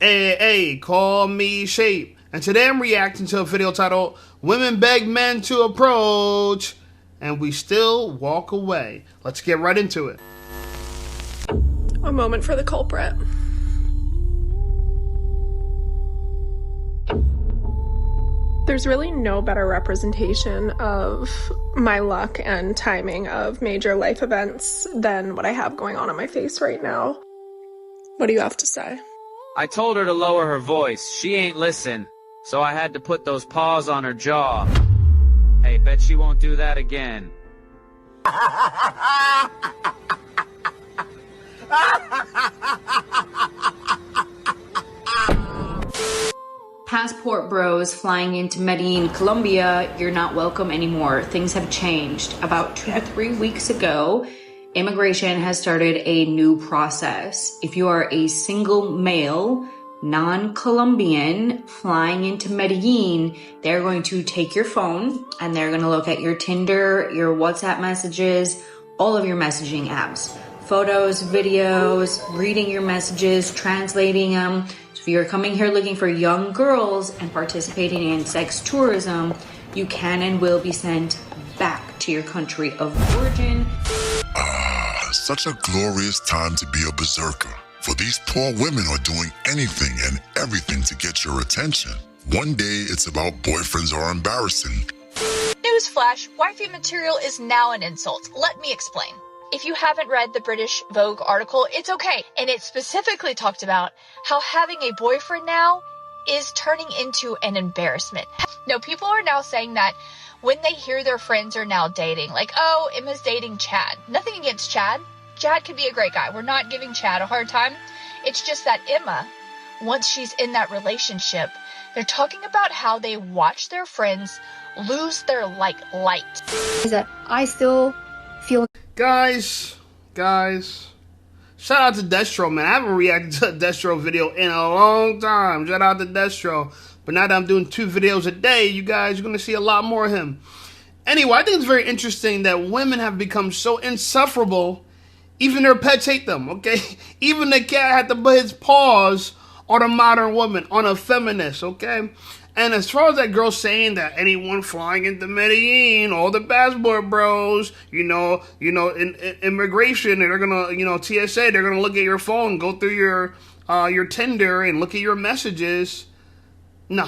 Hey, call me Shape. And today I'm reacting to a video titled Women Beg Men to Approach and We Still Walk Away. Let's get right into it. A moment for the culprit. There's really no better representation of my luck and timing of major life events than what I have going on my face right now. What do you have to say? I told her to lower her voice. She ain't listen, so I had to put those paws on her jaw. Hey, bet she won't do that again. Passport bros flying into Medellin, Colombia, you're not welcome anymore. Things have changed. About 2 to 3 weeks ago, immigration has started a new process. If you are a single male, non-Colombian, flying into Medellin, they're going to take your phone and they're going to look at your Tinder, your WhatsApp messages, all of your messaging apps. Photos, videos, reading your messages, translating them. So if you're coming here looking for young girls and participating in sex tourism, you can and will be sent back to your country of origin. Such a glorious time to be a berserker. For these poor women are doing anything and everything to get your attention. One day it's about boyfriends are embarrassing. Newsflash, wifey material is now an insult. Let me explain. If you haven't read the British Vogue article, it's okay. And it specifically talked about how having a boyfriend now is turning into an embarrassment. No, people are now saying that when they hear their friends are now dating, like, oh, Emma's dating Chad. Nothing against Chad. Chad could be a great guy. We're not giving Chad a hard time. It's just that Emma, once she's in that relationship, they're talking about how they watch their friends lose their, light. Is that I still feel... Guys, shout out to Destro, man. I haven't reacted to a Destro video in a long time. Shout out to Destro. But now that I'm doing 2 videos a day, you guys are going to see a lot more of him. Anyway, I think it's very interesting that women have become so insufferable, even their pets hate them, okay? Even the cat had to put his paws on a modern woman, on a feminist, okay? And as far as that girl saying that anyone flying into Medellin, all the passport bros, in immigration, and they're gonna, TSA, they're gonna look at your phone, go through your Tinder, and look at your messages. No,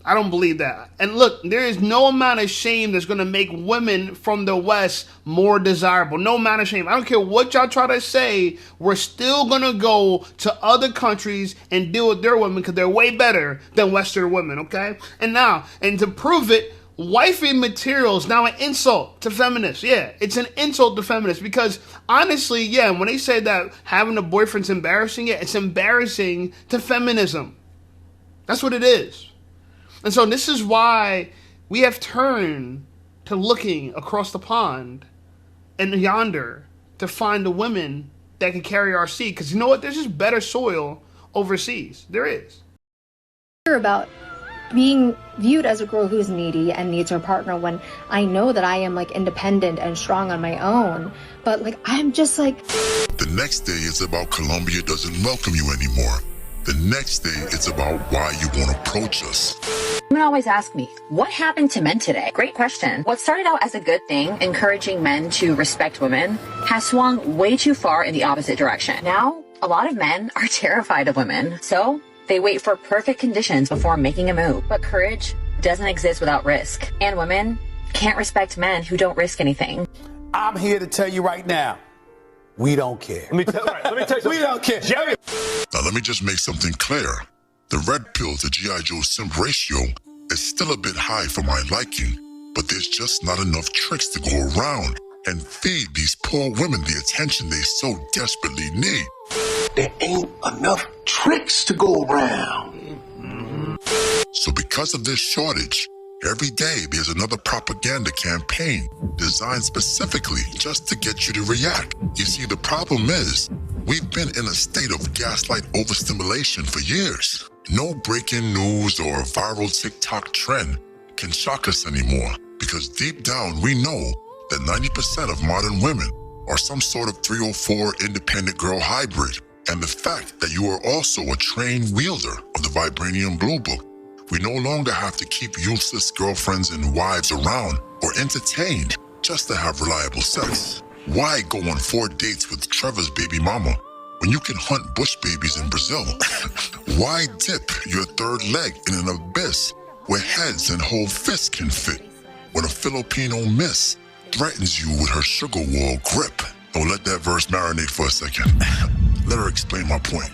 I don't believe that. And look, there is no amount of shame that's gonna make women from the West more desirable. No amount of shame. I don't care what y'all try to say. We're still gonna go to other countries and deal with their women because they're way better than Western women, okay? And to prove it, wifey material is now an insult to feminists. Yeah, it's an insult to feminists because honestly, yeah, when they say that having a boyfriend's embarrassing, yeah, it's embarrassing to feminism. That's what it is. And so this is why we have turned to looking across the pond and yonder to find the women that can carry our seed. Because you know what? There's just better soil overseas. There is. About being viewed as a girl who's needy and needs her partner when I know that I am like independent and strong on my own. But like, I'm just like... The next day it's about Colombia doesn't welcome you anymore. The next day it's about why you won't approach us. Women always ask me, what happened to men today? Great question. What started out as a good thing, encouraging men to respect women, has swung way too far in the opposite direction. Now, a lot of men are terrified of women, so they wait for perfect conditions before making a move. But courage doesn't exist without risk, and women can't respect men who don't risk anything. I'm here to tell you right now, we don't care. Let me tell you we don't care. Jerry. Now let me just make something clear. The red pill to G.I. Joe simp ratio is still a bit high for my liking, but there's just not enough tricks to go around and feed these poor women the attention they so desperately need. There ain't enough tricks to go around. So because of this shortage, every day there's another propaganda campaign designed specifically just to get you to react. You see, the problem is, we've been in a state of gaslight overstimulation for years. No breaking news or viral TikTok trend can shock us anymore because deep down we know that 90% of modern women are some sort of 304 independent girl hybrid. and the fact that you are also a trained wielder of the Vibranium Blue Book. We no longer have to keep useless girlfriends and wives around or entertained just to have reliable sex. Why go on 4 dates with Trevor's baby mama when you can hunt bush babies in Brazil? Why dip your third leg in an abyss where heads and whole fists can fit when a Filipino miss threatens you with her sugar wall grip? Oh, let that verse marinate for a second. Let her explain my point.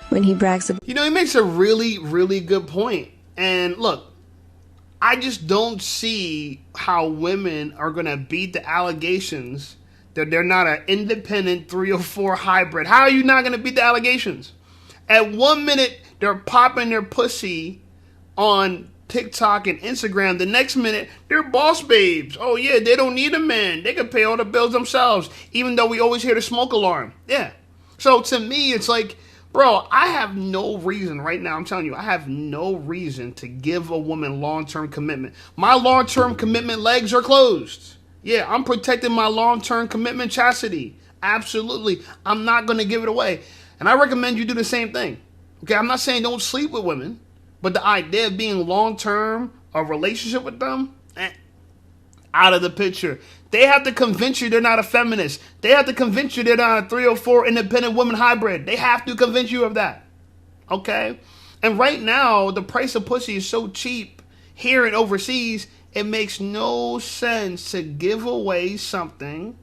When he brags about, You know, he makes a really, really good point. And look, I just don't see how women are going to beat the allegations that they're not an independent 304 hybrid. How are you not going to beat the allegations? At 1 minute, they're popping their pussy on TikTok and Instagram. The next minute, they're boss babes. Oh, yeah, they don't need a man. They can pay all the bills themselves, even though we always hear the smoke alarm. Yeah. So to me, it's like, bro, I have no reason right now. I'm telling you, I have no reason to give a woman long-term commitment. My long-term commitment legs are closed. Yeah, I'm protecting my long-term commitment chastity. Absolutely. I'm not going to give it away. And I recommend you do the same thing. Okay, I'm not saying don't sleep with women, but the idea of being long-term, a relationship with them, out of the picture. They have to convince you they're not a feminist. They have to convince you they're not a 304 independent woman hybrid. They have to convince you of that. Okay? And right now, the price of pussy is so cheap here and overseas, it makes no sense to give away something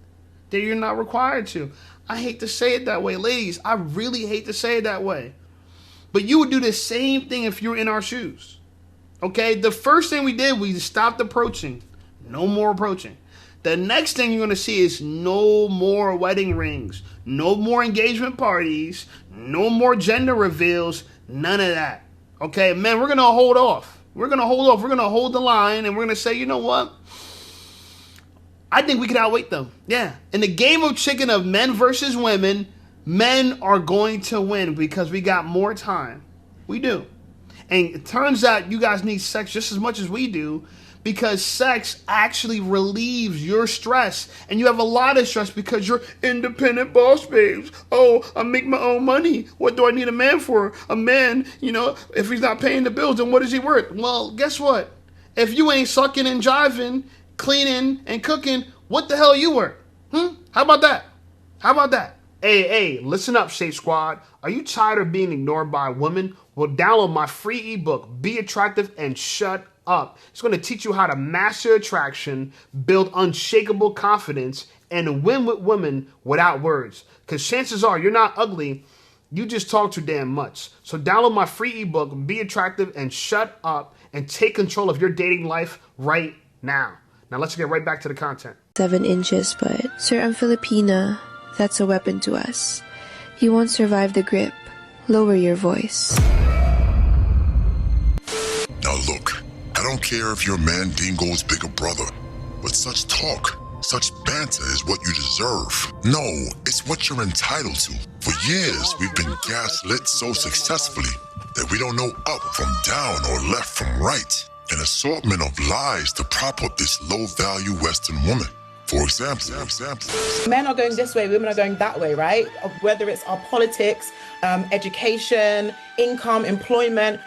that you're not required to. I hate to say it that way, ladies. I really hate to say it that way. But you would do the same thing if you were in our shoes. Okay? The first thing we did, we stopped approaching. No more approaching. The next thing you're going to see is no more wedding rings, no more engagement parties, no more gender reveals, none of that. Okay, man, we're going to hold off. We're going to hold off. We're going to hold the line, and we're going to say, you know what? I think we can outweight them. Yeah. In the game of chicken of men versus women, men are going to win because we got more time. We do. And it turns out you guys need sex just as much as we do, because sex actually relieves your stress. And you have a lot of stress because you're independent boss babes. Oh, I make my own money. What do I need a man for? A man, you know, if he's not paying the bills, then what is he worth? Well, guess what? If you ain't sucking and jiving, cleaning and cooking, what the hell are you worth? How about that? How about that? Hey, listen up, Shape Squad. Are you tired of being ignored by women? Well, download my free ebook, Be Attractive and Shut Up. It's going to teach you how to master attraction, build unshakable confidence, and win with women without words. Because chances are you're not ugly, you just talk too damn much. So download my free ebook, Be Attractive and Shut Up, and take control of your dating life right now. Now let's get right back to the content. 7 inches, but sir, I'm Filipina. That's a weapon to us. You won't survive the grip. Lower your voice. Now look, I don't care if you're Mandingo's bigger brother, but such talk, such banter is what you deserve. No, it's what you're entitled to. For years, we've been gaslit so successfully that we don't know up from down or left from right. An assortment of lies to prop up this low-value Western woman. For example, men are going this way, women are going that way, right? Whether it's our politics, education, income, employment,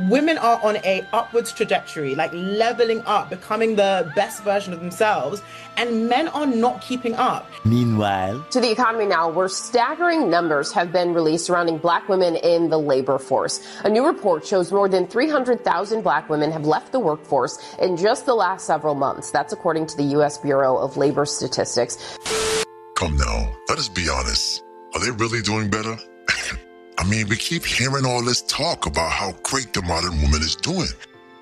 women are on a upwards trajectory, like leveling up, becoming the best version of themselves, and men are not keeping up. Meanwhile, to the economy now, where staggering numbers have been released surrounding black women in the labor force. A new report shows more than 300,000 black women have left the workforce in just the last several months. That's according to the U.S. Bureau of Labor Statistics. Come now, let us be honest. Are they really doing better? I mean, we keep hearing all this talk about how great the modern woman is doing,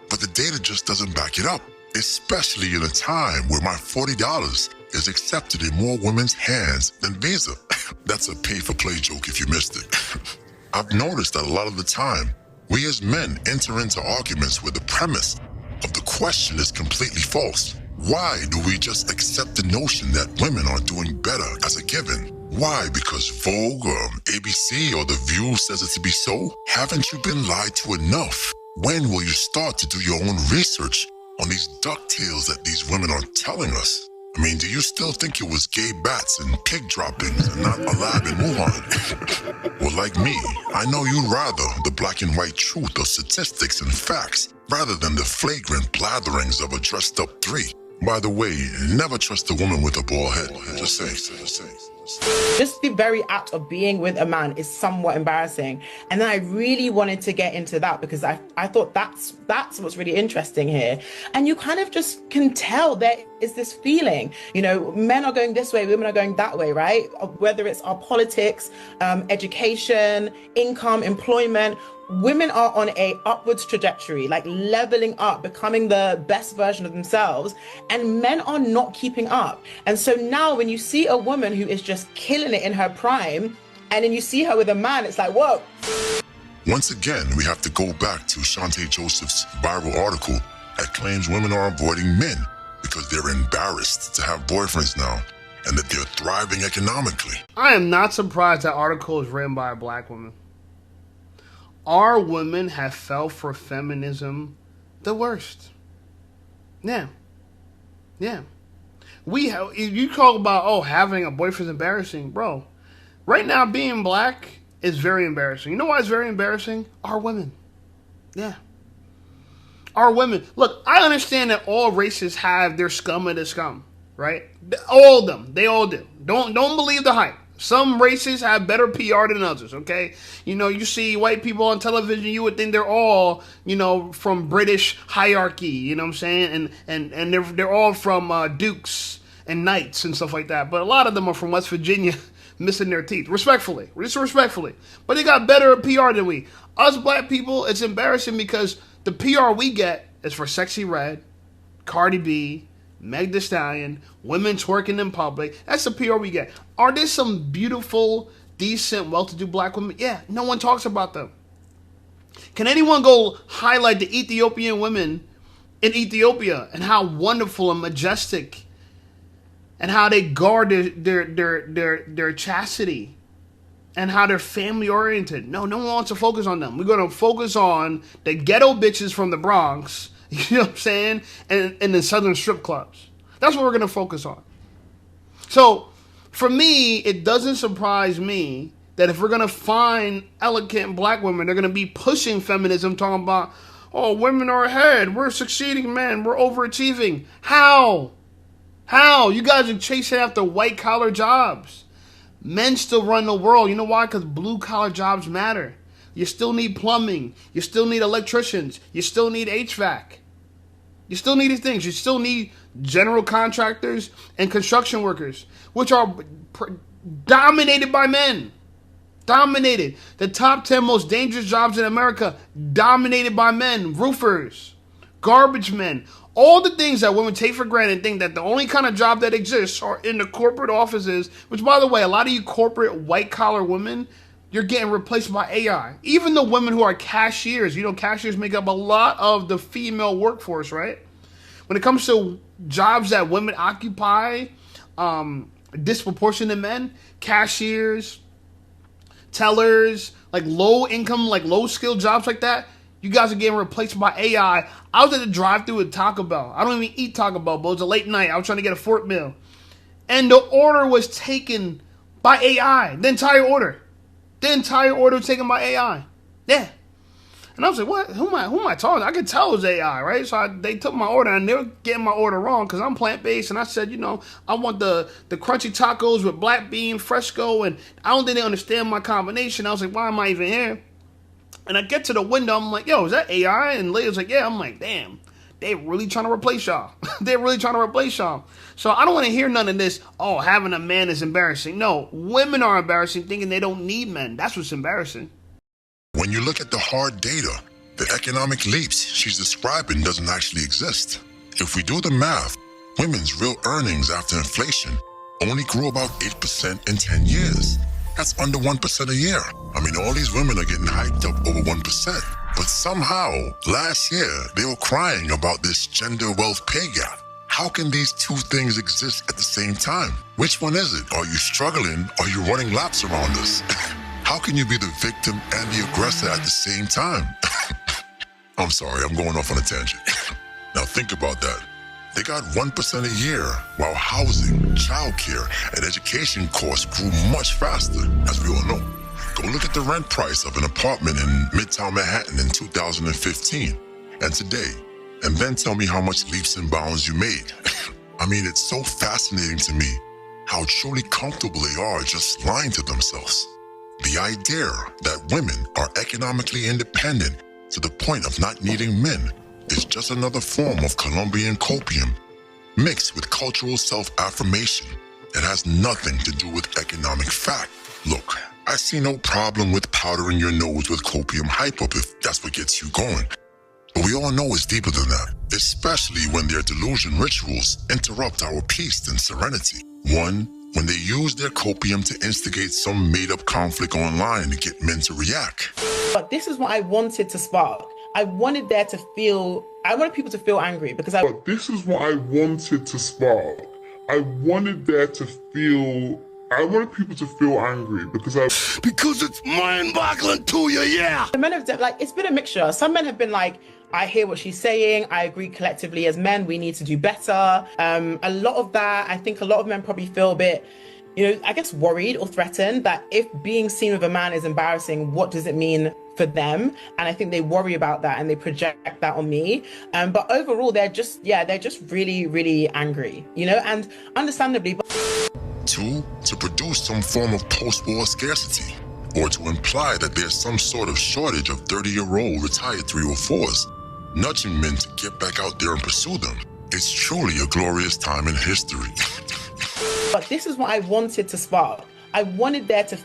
but the data just doesn't back it up, especially in a time where my $40 is accepted in more women's hands than Visa. That's a pay-for-play joke if you missed it. I've noticed that a lot of the time, we as men enter into arguments where the premise of the question is completely false. Why do we just accept the notion that women are doing better as a given? Why? Because Vogue or ABC or The View says it to be so? Haven't you been lied to enough? When will you start to do your own research on these ducktales that these women are telling us? I mean, do you still think it was gay bats and pig droppings and not a lab in Wuhan? Well, like me, I know you'd rather the black and white truth of statistics and facts rather than the flagrant blatherings of a dressed up 3. By the way, never trust a woman with a bald head. Just saying. Just the very act of being with a man is somewhat embarrassing. And then I really wanted to get into that because I thought that's what's really interesting here. And you kind of just can tell there is this feeling, you know, men are going this way, women are going that way, right? Whether it's our politics, education, income, employment, women are on a upwards trajectory, like leveling up, becoming the best version of themselves, and men are not keeping up. And so now when you see a woman who is just killing it in her prime, and then you see her with a man, it's like, whoa. Once again, we have to go back to Shantae Joseph's viral article that claims women are avoiding men because they're embarrassed to have boyfriends now and that they're thriving economically. I am not surprised that article is written by a black woman. Our women have fell for feminism the worst. Yeah. You talk about, having a boyfriend's embarrassing, bro. Right now, being black is very embarrassing. You know why it's very embarrassing? Our women. Yeah. Our women. Look, I understand that all races have their scum of the scum, right? All of them. They all do. Don't believe the hype. Some races have better PR than others, okay? You know, you see white people on television, you would think they're all, you know, from British hierarchy, you know what I'm saying? And they're all from dukes and knights and stuff like that. But a lot of them are from West Virginia missing their teeth. Respectfully. But they got better PR than we. Us black people, it's embarrassing because the PR we get is for Sexy Red, Cardi B, Meg Thee Stallion, women twerking in public. That's the PR we get. Are there some beautiful, decent, well-to-do black women? Yeah, no one talks about them. Can anyone go highlight the Ethiopian women in Ethiopia and how wonderful and majestic and how they guard their chastity and how they're family-oriented? No one wants to focus on them. We're going to focus on the ghetto bitches from the Bronx, you know what I'm saying, and the southern strip clubs. That's what we're going to focus on. So, for me, it doesn't surprise me that if we're going to find elegant black women, they're going to be pushing feminism, talking about, oh, women are ahead, we're succeeding men, we're overachieving. How? You guys are chasing after white-collar jobs. Men still run the world. You know why? Because blue-collar jobs matter. You still need plumbing. You still need electricians. You still need HVAC. You still need these things. You still need general contractors and construction workers, which are dominated by men. Dominated. The top 10 most dangerous jobs in America, dominated by men. Roofers, garbage men. All the things that women take for granted and think that the only kind of job that exists are in the corporate offices, which, by the way, a lot of you corporate white-collar women, you're getting replaced by AI. Even the women who are cashiers, you know, cashiers make up a lot of the female workforce, right? When it comes to jobs that women occupy, disproportionate men, cashiers, tellers, like low income, like low skill jobs like that, you guys are getting replaced by AI. I was at the drive-thru at Taco Bell. I don't even eat Taco Bell, but it was a late night. I was trying to get a Fort meal. And the order was taken by AI. The entire order was taken by AI. Yeah. And I was like, what? Who am I talking to? I could tell it was AI, right? So they took my order, and they were getting my order wrong because I'm plant-based. And I said, you know, I want the crunchy tacos with black bean, fresco, and I don't think they understand my combination. I was like, why am I even here? And I get to the window, I'm like, yo, is that AI? And Leia's like, yeah. I'm like, damn, they really trying to replace y'all. They're really trying to replace y'all. So I don't want to hear none of this, oh, having a man is embarrassing. No, women are embarrassing thinking they don't need men. That's what's embarrassing. When you look at the hard data, the economic leaps she's describing doesn't actually exist. If we do the math, women's real earnings after inflation only grew about 8% in 10 years. That's under 1% a year. I mean, all these women are getting hyped up over 1%. But somehow, last year, they were crying about this gender wealth pay gap. How can these two things exist at the same time? Which one is it? Are you struggling? Are you running laps around us? How can you be the victim and the aggressor at the same time? I'm sorry, I'm going off on a tangent. Now think about that. They got 1% a year, while housing, childcare, and education costs grew much faster, as we all know. Go look at the rent price of an apartment in Midtown Manhattan in 2015 and today, and then tell me how much leaps and bounds you made. I mean, it's so fascinating to me how truly comfortable they are just lying to themselves. The idea that women are economically independent to the point of not needing men is just another form of Colombian copium mixed with cultural self-affirmation. It has nothing to do with economic fact. Look, I see no problem with powdering your nose with copium hype up if that's what gets you going. But we all know it's deeper than that, especially when their delusion rituals interrupt our peace and serenity. One, when they use their copium to instigate some made-up conflict online to get men to react. But this is what I wanted to spark. I wanted people to feel angry because But this is what I wanted to spark. I wanted people to feel angry because it's mind-boggling to you, yeah. The men have it's been a mixture. Some men have been like, I hear what she's saying. I agree collectively as men, we need to do better. A lot of that, I think a lot of men probably feel a bit, I guess worried or threatened that if being seen with a man is embarrassing, what does it mean for them? And I think they worry about that and they project that on me. But overall, they're just really, really angry, and understandably. Two, to produce some form of post-war scarcity, or to imply that there's some sort of shortage of 30-year-old retired 304s, nudging men to get back out there and pursue them. It's truly a glorious time in history. But this is what I wanted to spark. I wanted people to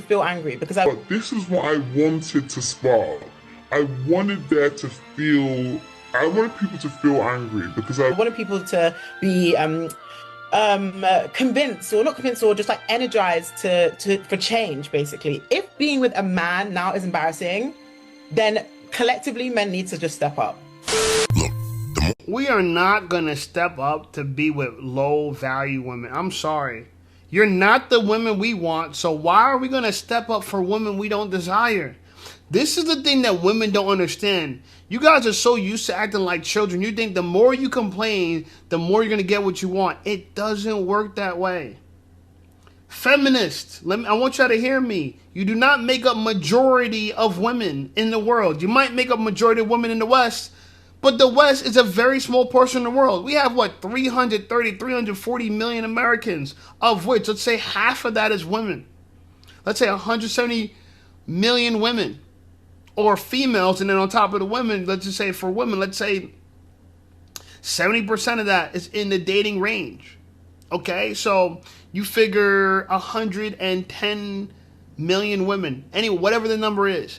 feel angry because But this is what I wanted to spark. I wanted people to feel angry because I wanted people to be convinced or just like energized for change, basically. If being with a man now is embarrassing, then collectively men need to just step up. Look, we are not gonna step up to be with low value women. I'm sorry. You're not the women we want, so why are we gonna step up for women we don't desire? This is the thing that women don't understand. You guys are so used to acting like children. You think the more you complain, the more you're going to get what you want. It doesn't work that way. Feminists, I want y'all to hear me. You do not make up majority of women in the world. You might make up majority of women in the West, but the West is a very small portion of the world. We have, 340 million Americans, of which, let's say half of that is women. Let's say 170 million women. Or females, and then on top of the women, let's just say for women, let's say 70% of that is in the dating range. Okay, so you figure 110 million women. Anyway, whatever the number is.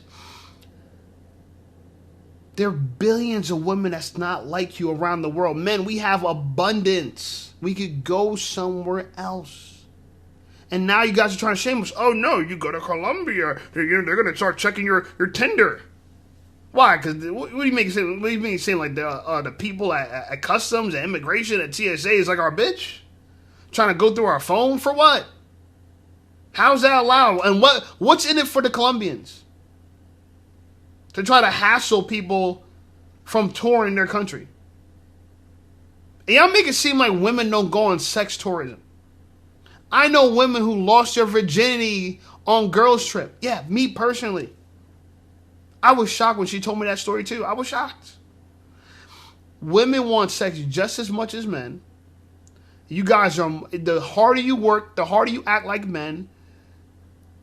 There are billions of women that's not like you around the world. Men, we have abundance. We could go somewhere else. And now you guys are trying to shame us. Oh no, you go to Colombia, they're going to start checking your Tinder. Why? Because what do you mean saying like the people at customs and immigration at TSA is like our bitch? Trying to go through our phone for what? How's that allowed? And what's in it for the Colombians? To try to hassle people from touring their country. And y'all make it seem like women don't go on sex tourism. I know women who lost their virginity on girls' trip. Yeah, me personally. I was shocked when she told me that story too. I was shocked. Women want sex just as much as men. You guys the harder you work, the harder you act like men,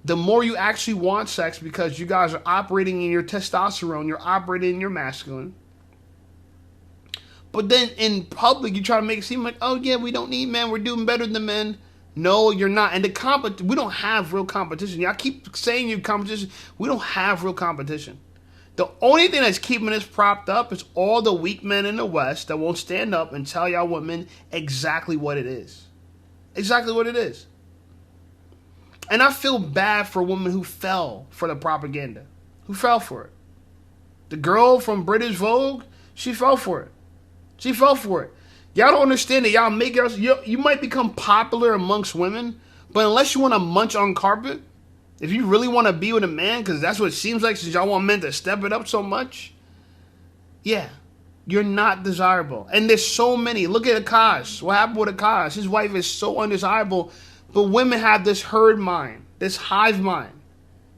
the more you actually want sex because you guys are operating in your testosterone, you're operating in your masculine. But then in public, you try to make it seem like, oh yeah, we don't need men, we're doing better than men. No, you're not. And we don't have real competition. Y'all keep saying you competition. We don't have real competition. The only thing that's keeping us propped up is all the weak men in the West that won't stand up and tell y'all women exactly what it is. Exactly what it is. And I feel bad for women who fell for the propaganda. Who fell for it. The girl from British Vogue, she fell for it. She fell for it. Y'all don't understand that y'all make girls, you might become popular amongst women, but unless you want to munch on carpet, if you really want to be with a man, because that's what it seems like since y'all want men to step it up so much, yeah, You're not desirable. And there's so many. Look at Akash. What happened with Akash? His wife is so undesirable. But women have this herd mind, this hive mind.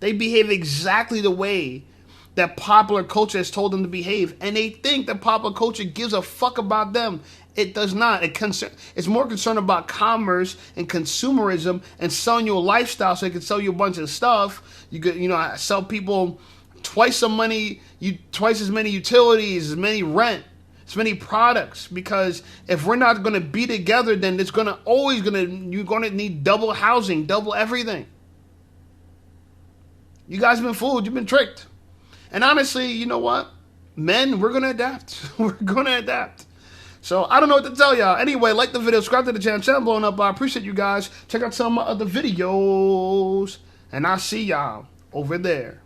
They behave exactly the way that popular culture has told them to behave. And they think that popular culture gives a fuck about them. It does not. It's more concerned about commerce and consumerism and selling you a lifestyle so they can sell you a bunch of stuff. I sell people twice as many utilities, as many rent, as many products. Because if we're not going to be together, then you're going to need double housing, double everything. You guys have been fooled. You've been tricked. And honestly, you know what? Men, we're going to adapt. We're going to adapt. So I don't know what to tell y'all. Anyway, like the video, subscribe to the channel blowing up. I appreciate you guys. Check out some of my other videos. And I'll see y'all over there.